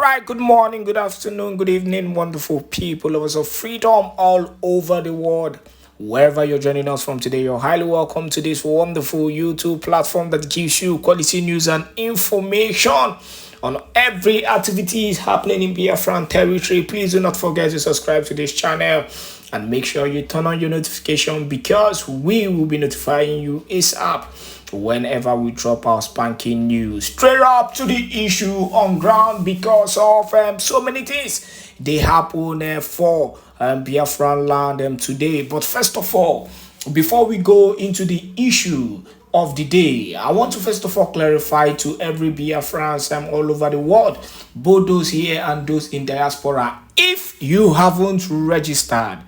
right, good morning, good afternoon, good evening, wonderful people, lovers of freedom all over the world. Wherever you're joining us from today, you're highly welcome to this wonderful YouTube platform that gives you quality news and information on every activity is happening in Biafran territory. Please do not forget to subscribe to this channel and make sure you turn on your notification because we will be notifying you ASAP whenever we drop our spanking news. Straight up to the issue on ground because of so many things they happen for Biafraland today. But first of all, before we go into the issue of the day, I want to first of all clarify to every Biafrans all over the world, both those here and those in diaspora, if you haven't registered,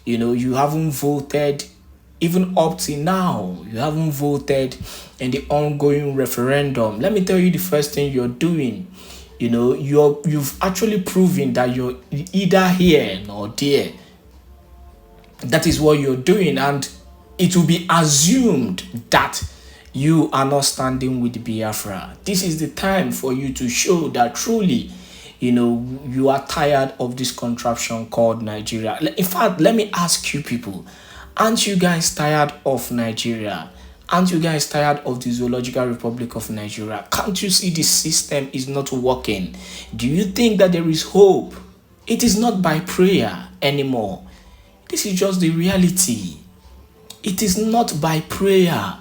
you haven't voted, even up till now, you haven't voted in the ongoing referendum, let me tell you the first thing you're doing. You've actually proven that you're either here nor there. That is what you're doing, and it will be assumed that you are not standing with Biafra. This is the time for you to show that truly, you are tired of this contraption called Nigeria. In fact, let me ask you people, aren't you guys tired of Nigeria? Aren't you guys tired of the Zoological Republic of Nigeria? Can't you see the system is not working? Do you think that there is hope? It is not by prayer anymore. This is just the reality. It is not by prayer.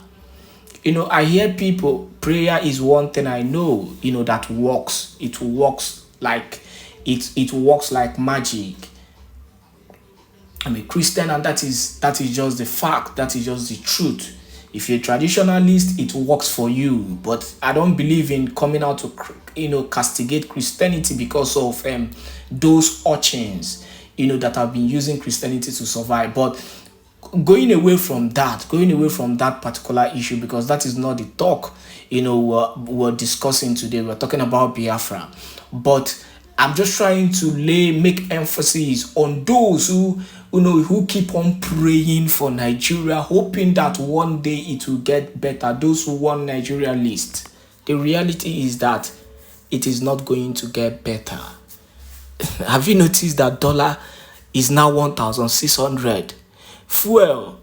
I hear people, prayer is one thing I know, that works. It works like it works like magic. I'm a Christian, and that is just the fact. That is just the truth. If you're a traditionalist, it works for you. But I don't believe in coming out to castigate Christianity because of those urchins that have been using Christianity to survive. But going away from that particular issue, because that is not the talk we're discussing today. We're talking about Biafra, but I'm just trying to make emphasis on those who keep on praying for Nigeria, hoping that one day it will get better. Those who want Nigeria list. The reality is that it is not going to get better. Have you noticed that dollar is now 1,600? Fuel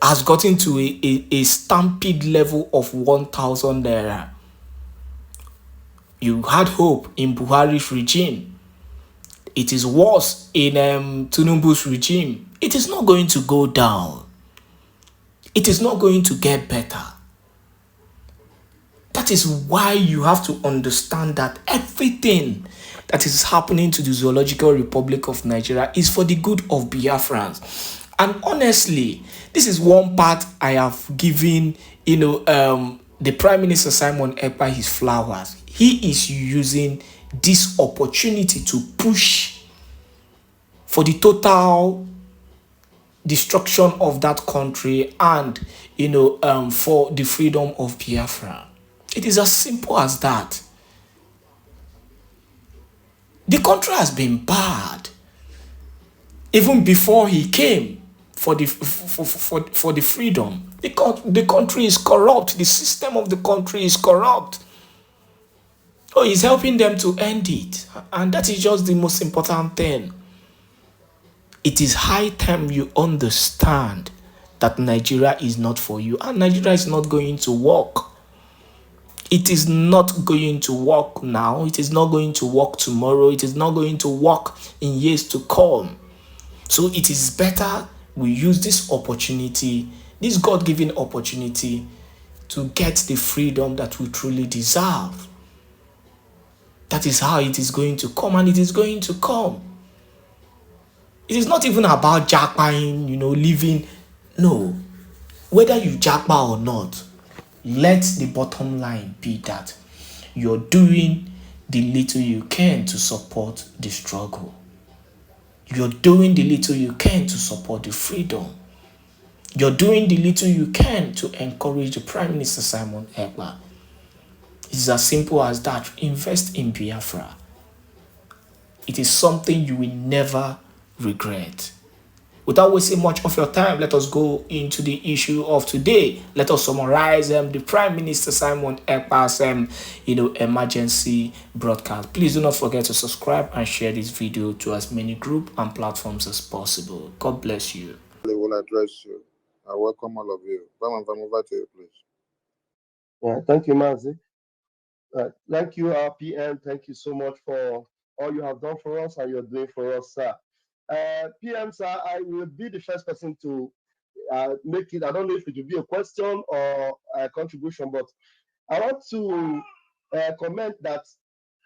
has gotten to a stampede level of 1,000 naira. You had hope in Buhari's regime. It is worse in Tinubu's regime. It is not going to go down. It is not going to get better. That is why you have to understand that everything that is happening to the Zoological Republic of Nigeria is for the good of Biafrans. And honestly, this is one part I have given, the Prime Minister Simon Èkpá his flowers. He is using this opportunity to push for the total destruction of that country and, for the freedom of Biafra. It is as simple as that. The country has been bad even before he came for the freedom. The country is corrupt. The system of the country is corrupt. Oh, he's helping them to end it. And that is just the most important thing. It is high time you understand that Nigeria is not for you. And Nigeria is not going to work. It is not going to work now. It is not going to work tomorrow. It is not going to work in years to come. So it is better we use this opportunity, this God-given opportunity, to get the freedom that we truly deserve. That is how it is going to come, and it is going to come. It is not even about jackpotting, living. No. Whether you jackpot or not, let the bottom line be that you're doing the little you can to support the struggle. You're doing the little you can to support the freedom. You're doing the little you can to encourage the Prime Minister Simon Èkpá. It's as simple as that. Invest in Biafra. It is something you will never regret. Without wasting much of your time, let us go into the issue of today. Let us summarize the Prime Minister Simon Èkpá's emergency broadcast. Please do not forget to subscribe and share this video to as many groups and platforms as possible. God bless you. I will address you. I welcome all of you. Come over to you, please. Yeah, thank you, Mazi. Thank you, RPM. Thank you so much for all you have done for us and you're doing for us, sir. PM, sir, I will be the first person to make it. I don't know if it will be a question or a contribution, but I want to comment that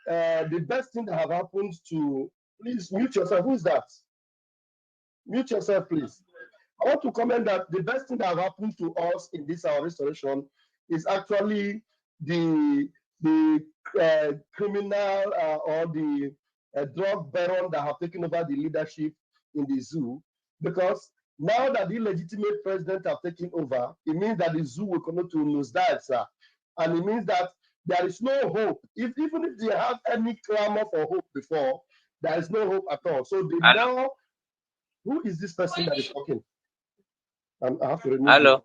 the best thing that have happened to, please mute yourself. Who is that? Mute yourself, please. I want to comment that the best thing that have happened to us in this our restoration is actually the criminal or the drug baron that have taken over the leadership in the zoo, because now that the illegitimate president have taken over, it means that the zoo will come to nosedive, sir. And it means that there is no hope. Even if they have any clamor for hope before, there is no hope at all. So they now, who is this person that is talking? I have to remove Hello.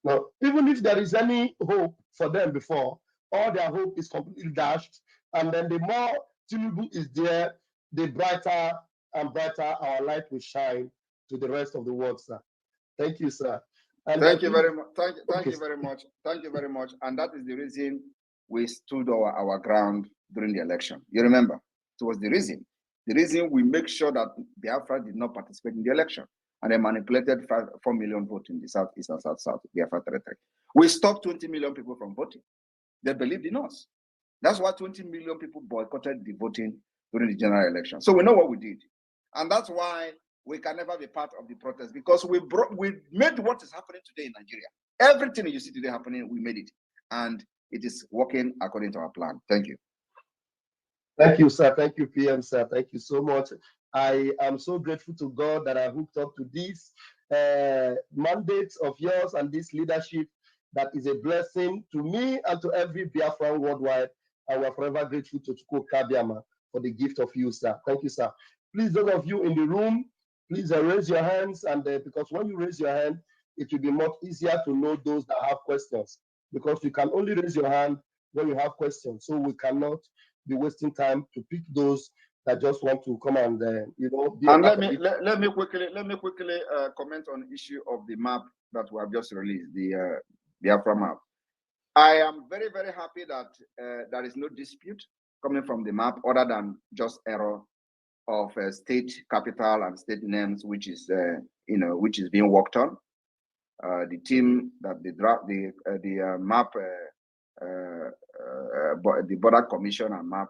No, even if there is any hope for them before, all their hope is completely dashed. And then the more Tinubu is there, the brighter and brighter our light will shine to the rest of the world, sir. Thank you, sir. And thank you very much. Thank you very much. Thank you very much. And that is the reason we stood our ground during the election. You remember, it was the reason. The reason we make sure that Biafra did not participate in the election. And they manipulated 4 million votes in the southeast and south Biafra territory. We stopped 20 million people from voting. They believed in us. That's why 20 million people boycotted the voting during the general election. So we know what we did. And that's why we can never be part of the protest, because we made what is happening today in Nigeria. Everything you see today happening, we made it. And it is working according to our plan. Thank you. Thank you, sir. Thank you, PM, sir. Thank you so much. I am so grateful to God that I hooked up to this mandate of yours and this leadership that is a blessing to me and to every Biafran worldwide. I will forever grateful to Chukwu Kabiama for the gift of you, sir. Thank you, sir. Please, those of you in the room, please raise your hands, and because when you raise your hand, it will be much easier to know those that have questions, because you can only raise your hand when you have questions. So we cannot be wasting time to pick those that just want to come and and let me quickly comment on the issue of the map that we have just released, the Biafra map. I am very, very happy that there is no dispute coming from the map other than just error of state capital and state names, which is which is being worked on. The team that the map the border commission and map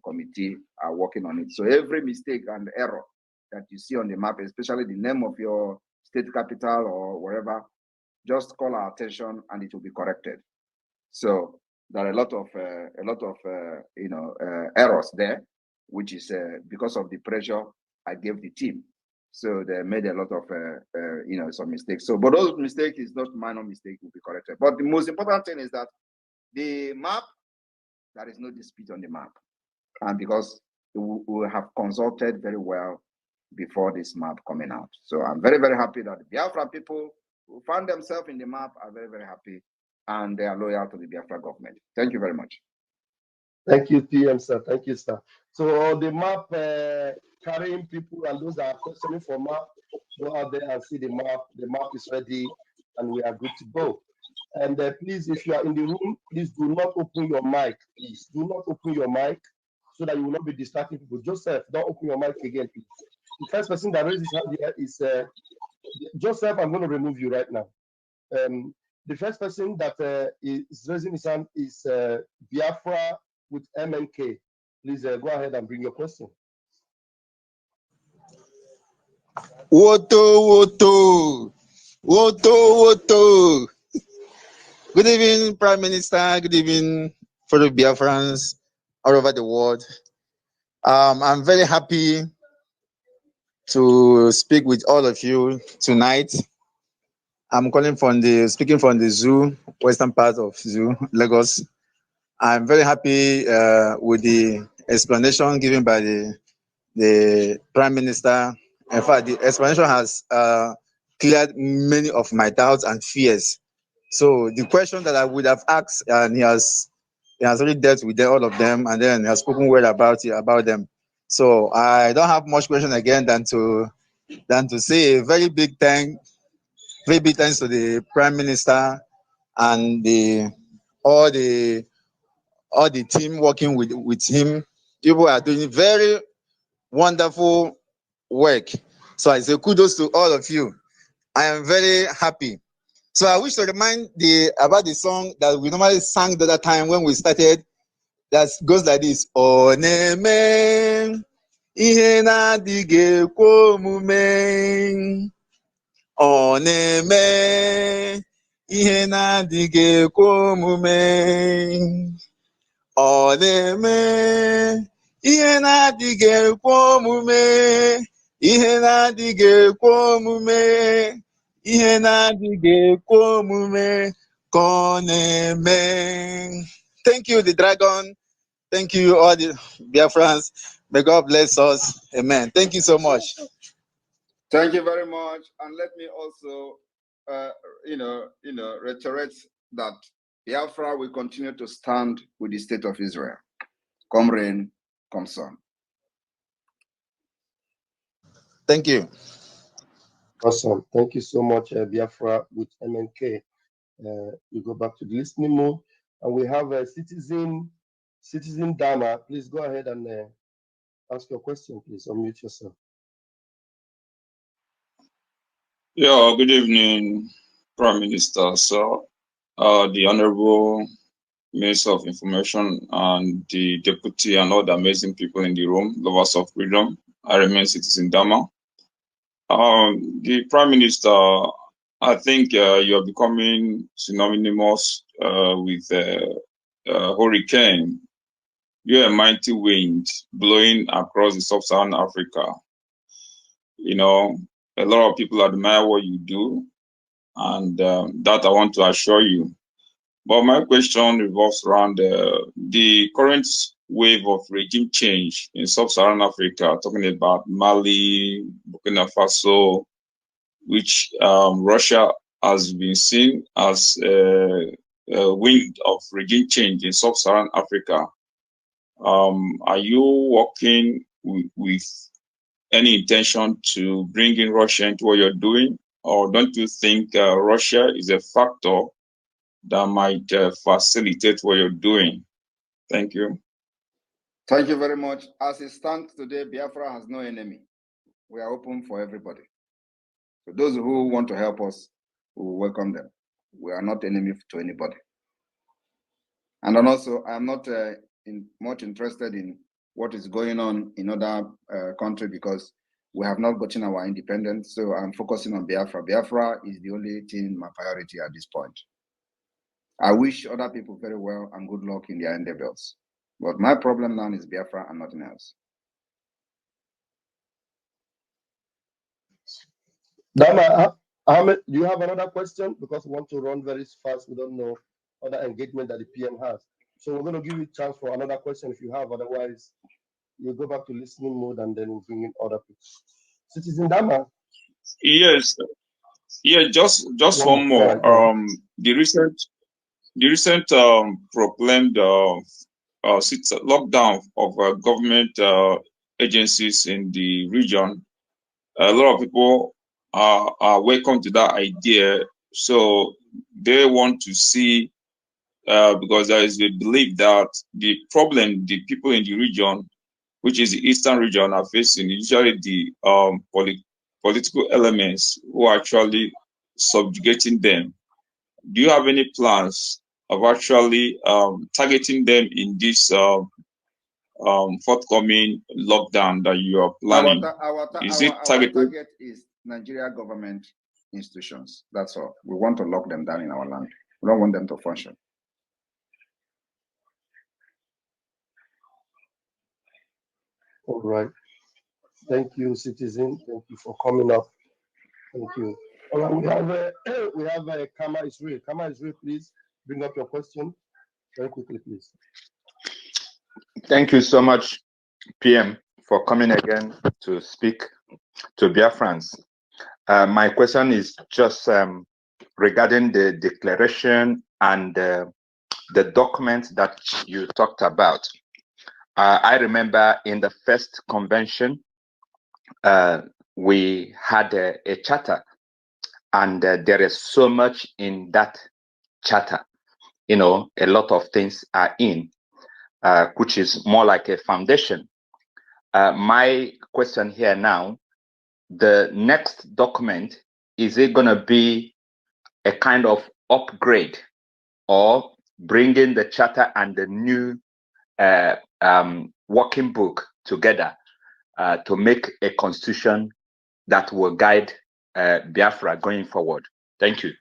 committee are working on it. So every mistake and error that you see on the map, especially the name of your state capital or wherever, just call our attention and it will be corrected. So there are a lot of errors there, which is because of the pressure I gave the team. So they made a lot of some mistakes. So, but those mistakes is not minor mistake, will be corrected. But the most important thing is that the map, there is no dispute on the map, and because we have consulted very well before this map coming out. So I'm very, very happy that the Biafra people who found themselves in the map are very, very happy, and they are loyal to the Biafra government. Thank you very much. Thank you, PM, sir. Thank you, sir. So the map carrying people and those that are questioning for map, go out there and see the map. The map is ready, and we are good to go. And please, if you are in the room, please do not open your mic. Please do not open your mic so that you will not be distracting people. Joseph, don't open your mic again, please. The first person that raised his hand here is Joseph. I'm going to remove you right now. The first person that is raising his hand is Biafra with MNK. Please go ahead and bring your question. Woto. Good evening, Prime Minister. Good evening, fellow Biafrans all over the world. I'm very happy to speak with all of you tonight. I'm speaking from the zoo, western part of zoo, Lagos. I'm very happy with the explanation given by the Prime Minister In fact, the explanation has cleared many of my doubts and fears. So the question that I would have asked, and he has already dealt with all of them, and then he has spoken well about them. So I don't have much question again than to say a very big thanks to the Prime Minister and all the team working with him. People are doing very wonderful work. So I say kudos to all of you. I am very happy. So I wish to remind about the song that we normally sang the other time when we started. That goes like this: Oneme ihe na-adịghị ekwe omume. Oneme ihe na-adịghị ekwe omume. Oneme ihe na-adịghị ekwe omume. Ihe na-adịghị ekwe omume. Ihe na-adịghị ekwe omume ka ọ na-eme. Thank you, the dragon. Thank you, all the Biafrans. May God bless us. Amen. Thank you so much. Thank you very much. And let me also, reiterate that Biafra will continue to stand with the state of Israel. Come rain, come sun. Thank you. Awesome. Thank you so much, Biafra with MNK. You go back to the listening mode, and we have a citizen Dama. Please go ahead and ask your question. Please unmute yourself. Yeah, good evening, Prime Minister. So, the Honorable Minister of Information and the Deputy and all the amazing people in the room, lovers of freedom. I remain Citizen Dama. The Prime Minister, I think you are becoming synonymous with hurricane. You're a mighty wind blowing across the sub-Saharan Africa. You know, a lot of people admire what you do, and that I want to assure you. But my question revolves around the current wave of regime change in sub-Saharan Africa, talking about Mali, Burkina Faso, which Russia has been seen as a wind of regime change in sub-Saharan Africa. Are you working with any intention to bring in Russia into what you're doing? Or don't you think Russia is a factor that might facilitate what you're doing? Thank you. Thank you very much. As it stands today, Biafra has no enemy. We are open for everybody. So those who want to help us, we will welcome them. We are not enemy to anybody. And then also, I'm not much interested in what is going on in other countries because we have not gotten our independence. So I'm focusing on Biafra. Biafra is the only thing my priority at this point. I wish other people very well and good luck in their endeavors. But my problem now is Biafra and nothing else. Dama, Ahmed, do you have another question? Because we want to run very fast. We don't know other engagement that the PM has. So we're going to give you a chance for another question if you have. Otherwise, you go back to listening mode and then we'll bring in other people. Citizen Dama? Yes. Yeah, just one more. The recent proclaimed lockdown of government agencies in the region. A lot of people are welcome to that idea. So they want to see, because there is a belief that the problem the people in the region, which is the eastern region, are facing, usually the political elements who are actually subjugating them. Do you have any plans of actually targeting them in this forthcoming lockdown that you are planning? Our target is Nigeria government institutions. That's all. We want to lock them down in our land. We don't want them to function. All right. Thank you, citizen. Thank you for coming up. Thank you. All right, we have Kama Israel. Kama Israel, please bring up your question very quickly, please. Thank you so much, PM, for coming again to speak Biafrans. My question is just regarding the declaration and the document that you talked about. I remember in the first convention, we had a charter, and there is so much in that charter. You know, a lot of things are in, which is more like a foundation. My question here now, the next document, is it going to be a kind of upgrade or bringing the charter and the new working book together to make a constitution that will guide Biafra going forward? Thank you.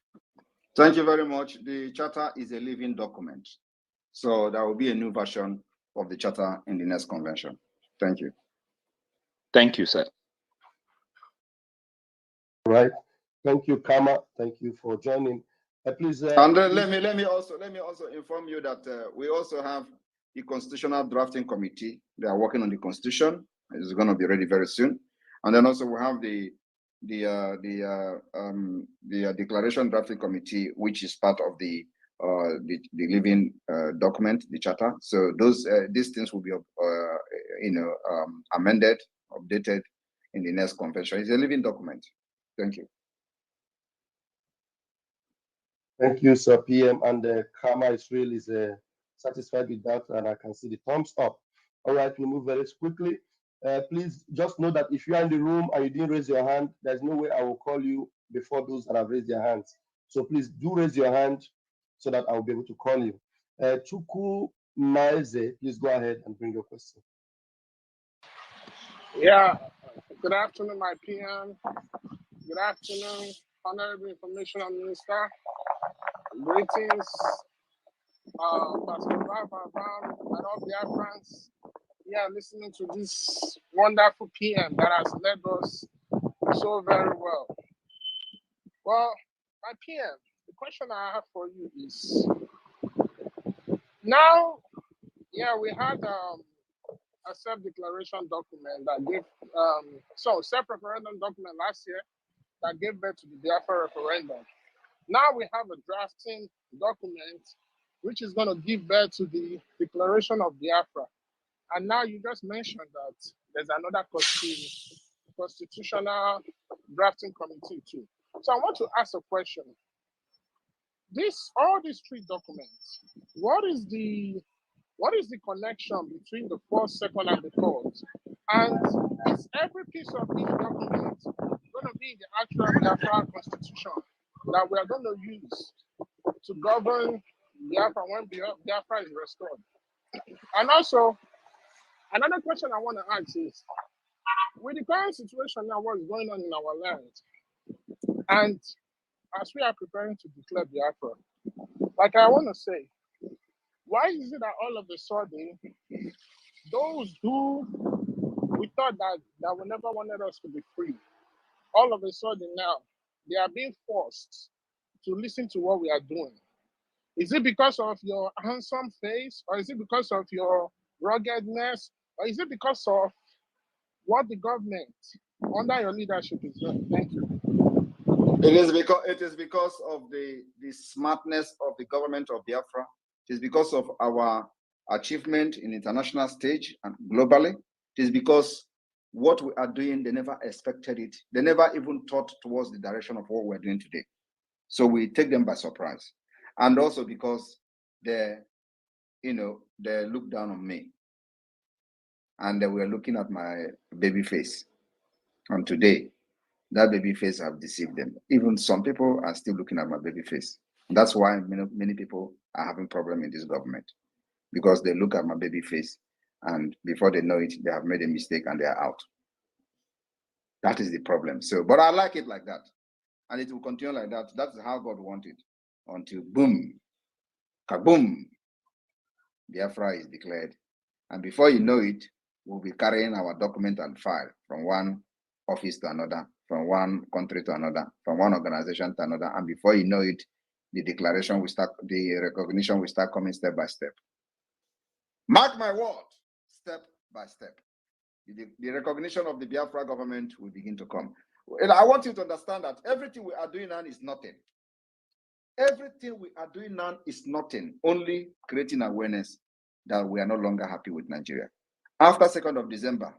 Thank you very much. The charter is a living document. So there will be a new version of the charter in the next convention. Thank you. Thank you, sir. All right. Thank you, Kama. Thank you for joining. Please. And let me also inform you that we also have the Constitutional Drafting Committee. They are working on the Constitution. It's going to be ready very soon. And then also we have the Declaration Drafting Committee, which is part of the living document, the charter. So these things will be amended, updated in the next convention. It's a living document. Thank you. Thank you, Sir PM. And Kama Israel is satisfied with that, and I can see the thumbs up. All right, we move very quickly. Please just know that if you are in the room and you didn't raise your hand, there's no way I will call you before those that have raised their hands. So please do raise your hand so that I will be able to call you. Chuku Maeze, please go ahead and bring your question. Yeah, good afternoon, my PM. Good afternoon, Honorable Information Minister. Greetings, Pastor Biafran and all Biafrans. Yeah, listening to this wonderful PM that has led us so very well. Well, my PM, the question I have for you is, now, yeah, we had a self-declaration document that gave, self-referendum document last year that gave birth to the Biafra referendum. Now we have a drafting document which is going to give birth to the Declaration of Biafra. And now you just mentioned that there's another constitutional drafting committee too. So I want to ask a question. All these three documents, what is the connection between the first, second, and the third? And is every piece of this document going to be in the actual Biafra constitution that we are going to use to govern Biafra when Biafra is restored? And also, another question I want to ask is, with the current situation now, what is going on in our land, and as we are preparing to declare Biafra, like I want to say, why is it that all of a sudden, those who we thought that we never wanted us to be free, all of a sudden now, they are being forced to listen to what we are doing? Is it because of your handsome face, or is it because of your ruggedness, or is it because of what the government under your leadership is doing? Thank you. It is because of the smartness of the government of Biafra. It is because of our achievement in international stage and globally. It is because what we are doing, they never expected it. They never even thought towards the direction of what we're doing today. So we take them by surprise. And also because they look down on me. And they were looking at my baby face. And today, that baby face have deceived them. Even some people are still looking at my baby face. That's why many people are having problem in this government, because they look at my baby face, and before they know it, they have made a mistake and they are out. That is the problem. So, but I like it like that, and it will continue like that. That's how God wanted, until boom, kaboom, Biafra is declared, and before you know it, we'll be carrying our document and file from one office to another, from one country to another, from one organization to another, and before you know it, the declaration will start, the recognition will start coming step by step. Mark my word, step by step. the recognition of the Biafra government will begin to come. And I want you to understand that everything we are doing now is nothing. Everything we are doing now is nothing, only creating awareness that we are no longer happy with Nigeria. After 2nd of December,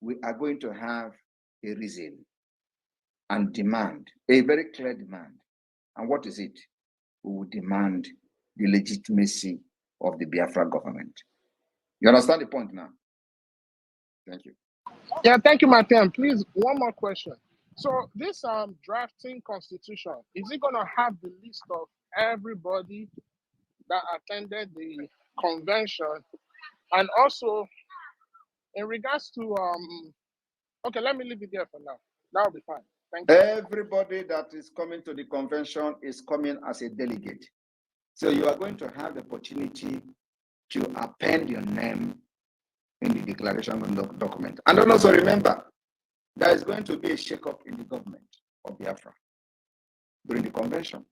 we are going to have a reason and demand, a very clear demand. And what is it? We will demand the legitimacy of the Biafra government. You understand the point now? Thank you. Yeah, thank you, Martin. Please, one more question. So this drafting constitution, is it going to have the list of everybody that attended the convention? And also, in regards to, okay, let me leave it there for now. That'll be fine. Thank you. Everybody that is coming to the convention is coming as a delegate. So you are going to have the opportunity to append your name in the declaration document. And then also remember, there is going to be a shake-up in the government of Biafra during the convention.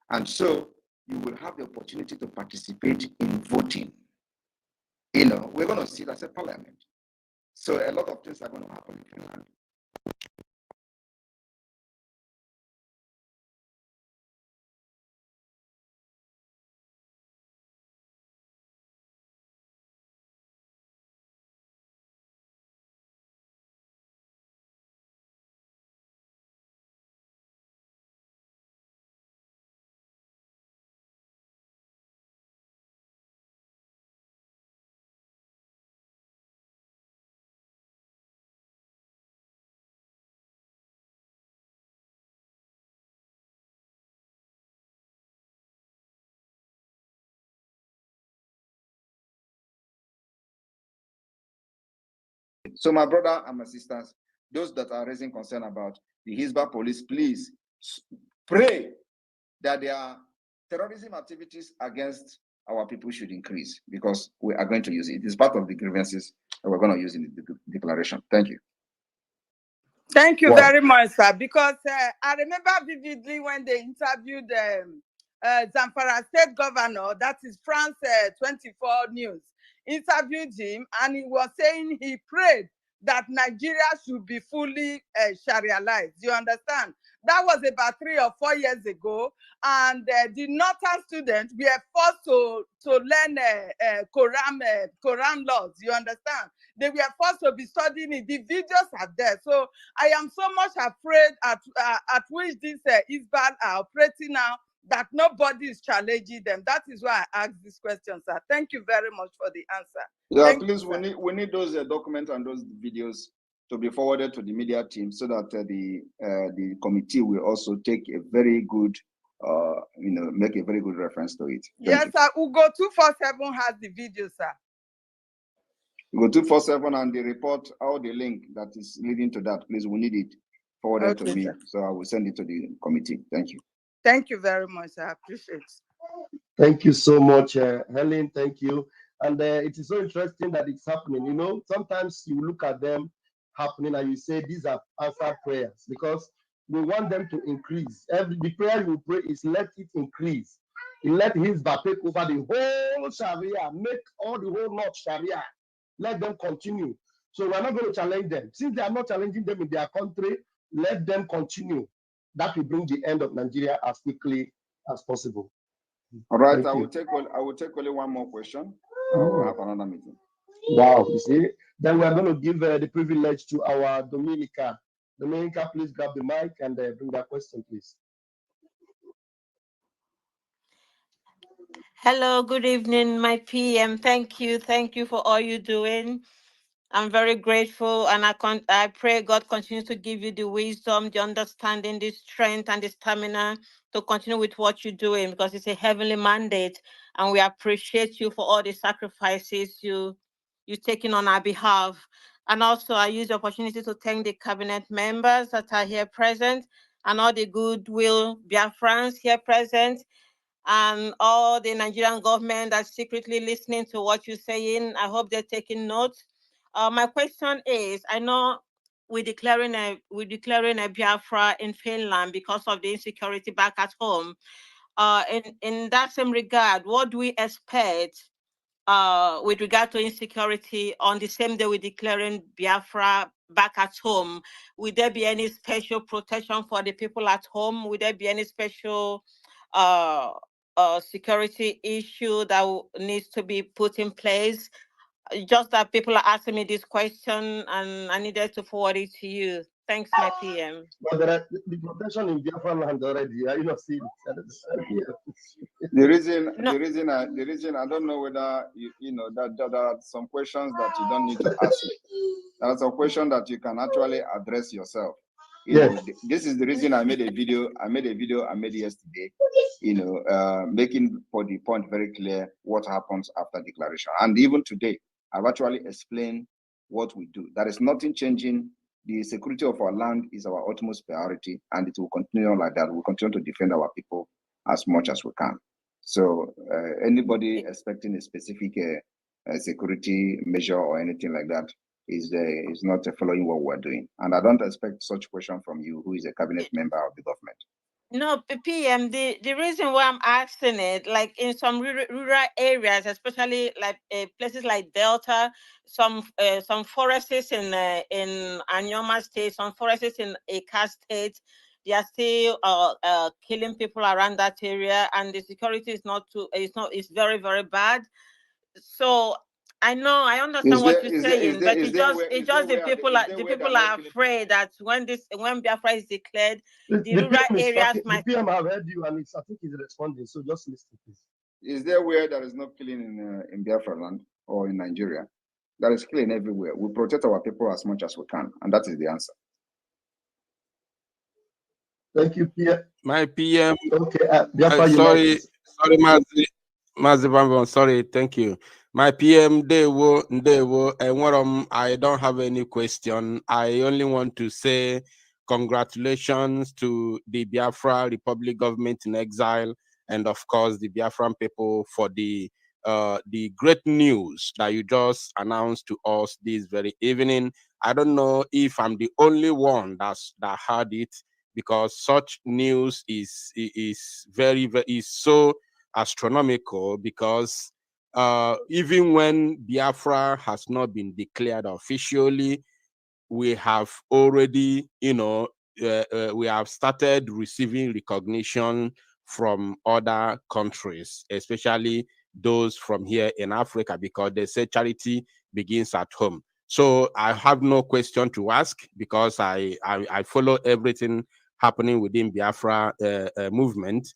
And so you will have the opportunity to participate in voting. You know, we're going to sit as a parliament. So a lot of things are going to happen in Finland. So my brother and my sisters, those that are raising concern about the Hizbah police, please pray that their terrorism activities against our people should increase, because we are going to use it. It is part of the grievances that we're going to use in the declaration. Thank you. Thank you very much, sir. Because I remember vividly when they interviewed Zamfara State Governor, that is France 24 News, interviewed him, and he was saying he prayed that Nigeria should be fully Sharia-ized. You understand? That was about 3 or 4 years ago, and the northern students were forced to learn Quran laws. You understand? They were forced to be studying it. The videos are there. So I am so much afraid at which these Hizbah are operating now, that nobody is challenging them. That is why I asked this question, sir. Thank you very much for the answer. Yeah, please, we need those documents and those videos to be forwarded to the media team, so that the committee will also take a very good, make a very good reference to it. Yes, sir. Ugo 247 has the video, sir. Ugo 247 and the report, or the link that is leading to that, please, we need it forwarded to me, so I will send it to the committee. Thank you. Thank you very much. I appreciate it. Thank you so much, Helen. Thank you. And it is so interesting that it's happening. You know, sometimes you look at them happening and you say these are answered prayers, because we want them to increase. The prayer you pray is let it increase. Let Hizbah take over the whole Sharia, make all the whole North Sharia. Let them continue. So we're not going to challenge them. Since they are not challenging them in their country, let them continue. That will bring the end of Nigeria as quickly as possible. All right, I will take only one more question. We'll have another meeting. Wow, you see? Then we are going to give the privilege to our Dominica. Dominica, please grab the mic and bring that question, please. Hello, good evening, my PM. Thank you for all you're doing. I'm very grateful, and I pray God continues to give you the wisdom, the understanding, the strength, and the stamina to continue with what you're doing, because it's a heavenly mandate, and we appreciate you for all the sacrifices you're taking on our behalf. And also, I use the opportunity to thank the cabinet members that are here present, and all the goodwill Biafrans here present, and all the Nigerian government that's secretly listening to what you're saying. I hope they're taking notes. My question is, I know we're declaring a Biafra in Finland because of the insecurity back at home. In that same regard, what do we expect with regard to insecurity on the same day we're declaring Biafra back at home? Will there be any special protection for the people at home? Will there be any special security issue that needs to be put in place? Just that people are asking me this question, and I needed to forward it to you. Thanks, my PM. But there are the protection in Biafraland already. Are you not seeing it? The reason I don't know whether you know that there are some questions that you don't need to ask me. There are some questions that you can actually address yourself. You know, this is the reason I made a video. I made yesterday. You know, making for the point very clear what happens after declaration. And even today, I've actually explained what we do. There is nothing changing. The security of our land is our utmost priority, and it will continue like that. We'll continue to defend our people as much as we can. So anybody expecting a specific security measure or anything like that is not following what we're doing. And I don't expect such question from you, who is a cabinet member of the government. No, PM, the reason why I'm asking it, like in some rural areas, especially like places like Delta, some forests in Anyoma State, some forests in Èkpá State, they are still killing people around that area, and the security is it's very, very bad. So I understand what you're saying, but the people are afraid that when Biafra is declared, the rural areas might. The PM have heard you, and I think he's responding. So just listen, please. Is there where there is no killing in Biafraland or in Nigeria? There is killing everywhere. We protect our people as much as we can, and that is the answer. Thank you, PM. My PM. Okay, sorry, Mazi Bambon. Sorry, thank you. My PM, I don't have any question. I only want to say congratulations to the Biafra Republic government in exile, and of course the Biafran people for the great news that you just announced to us this very evening. I don't know if I'm the only one that heard it, because such news is so astronomical, because even when Biafra has not been declared officially, we have already, we have started receiving recognition from other countries, especially those from here in Africa, because they say charity begins at home. So I have no question to ask, because I follow everything happening within Biafra movement.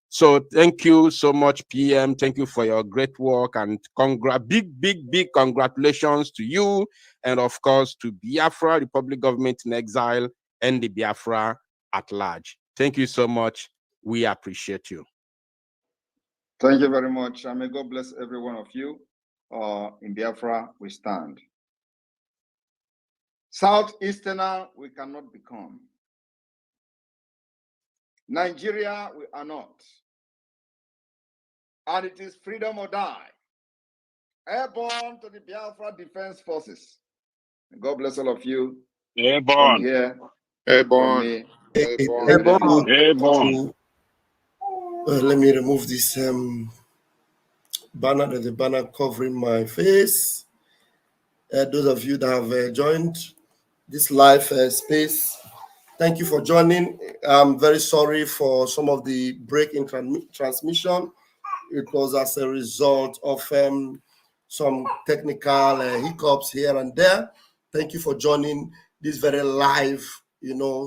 So thank you so much, PM. Thank you for your great work, and big congratulations to you, and of course to Biafra Republic government in exile and the Biafra at large. Thank you so much. We appreciate you. Thank you very much. And may God bless every one of you. In Biafra, we stand. Southeasterner, we cannot become. Nigeria, we are not. And it is freedom or die. Airborne to the Biafra Defense Forces. God bless all of you. Airborne. Here. Airborne. Airborne. Airborne. Let me remove this banner. There's a banner covering my face. Those of you that have joined this live space, thank you for joining. I'm very sorry for some of the break in transmission. It was as a result of some technical hiccups here and there. Thank you for joining this very live,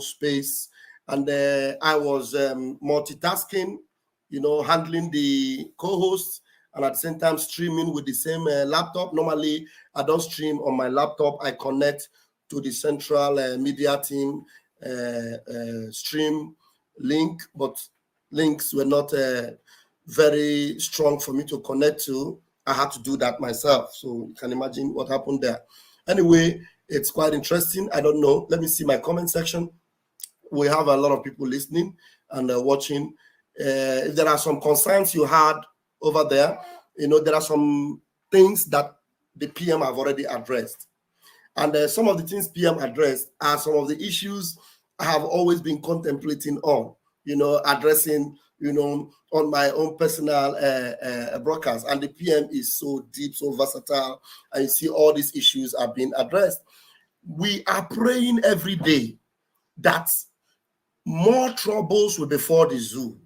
space. And I was multitasking, handling the co-host and at the same time streaming with the same laptop. Normally, I don't stream on my laptop. I connect to the central media team stream link, but links were not very strong for me to connect to. I had to do that myself. So you can imagine what happened there. Anyway, it's quite interesting. I don't know. Let me see my comment section. We have a lot of people listening and watching. If there are some concerns you had over there, there are some things that the PM have already addressed. And some of the things PM addressed are some of the issues I have always been contemplating on, addressing on my own personal broadcast. And the PM is so deep, so versatile, and you see all these issues are being addressed. We are praying every day that more troubles will befall the zoo,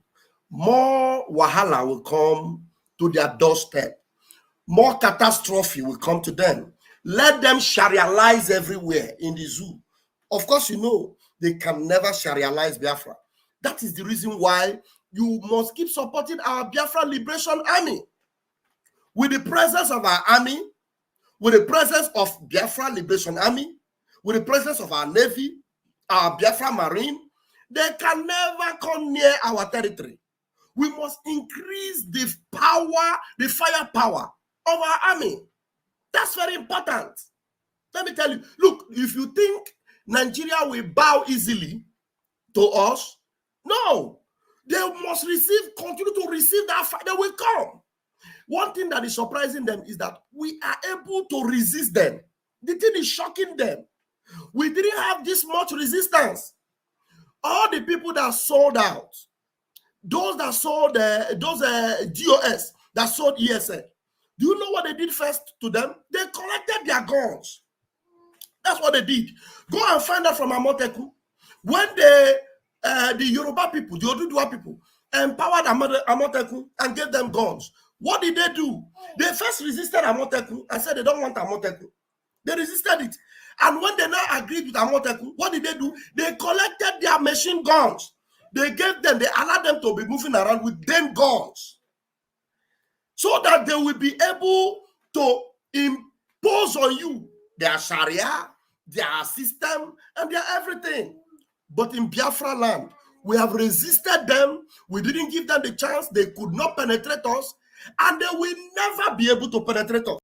more wahala will come to their doorstep, more catastrophe will come to them. Let them Sharialize everywhere in the zoo. Of course, they can never Sharialize Biafra. That is the reason why you must keep supporting our Biafra Liberation Army. With the presence of our army, with the presence of Biafra Liberation Army, with the presence of our Navy, our Biafra Marine, they can never come near our territory. We must increase the power, the firepower of our army. That's very important. Let me tell you, look, if you think Nigeria will bow easily to us, no. They must continue to receive that fight. They will come. One thing that is surprising them is that we are able to resist them. The thing is shocking them. We didn't have this much resistance. All the people that sold out, those that sold DOS, that sold ESL, do you know what they did first to them? They collected their guns. That's what they did. Go and find out from Amoteku. When the Yoruba people, the Oduduwa people, empowered Amoteku and gave them guns, what did they do? They first resisted Amoteku and said they don't want Amoteku. They resisted it. And when they now agreed with Amoteku, what did they do? They collected their machine guns. They allowed them to be moving around with them guns, so that they will be able to impose on you their Sharia, their system, and their everything. But in Biafra land, we have resisted them. We didn't give them the chance. They could not penetrate us, and they will never be able to penetrate us.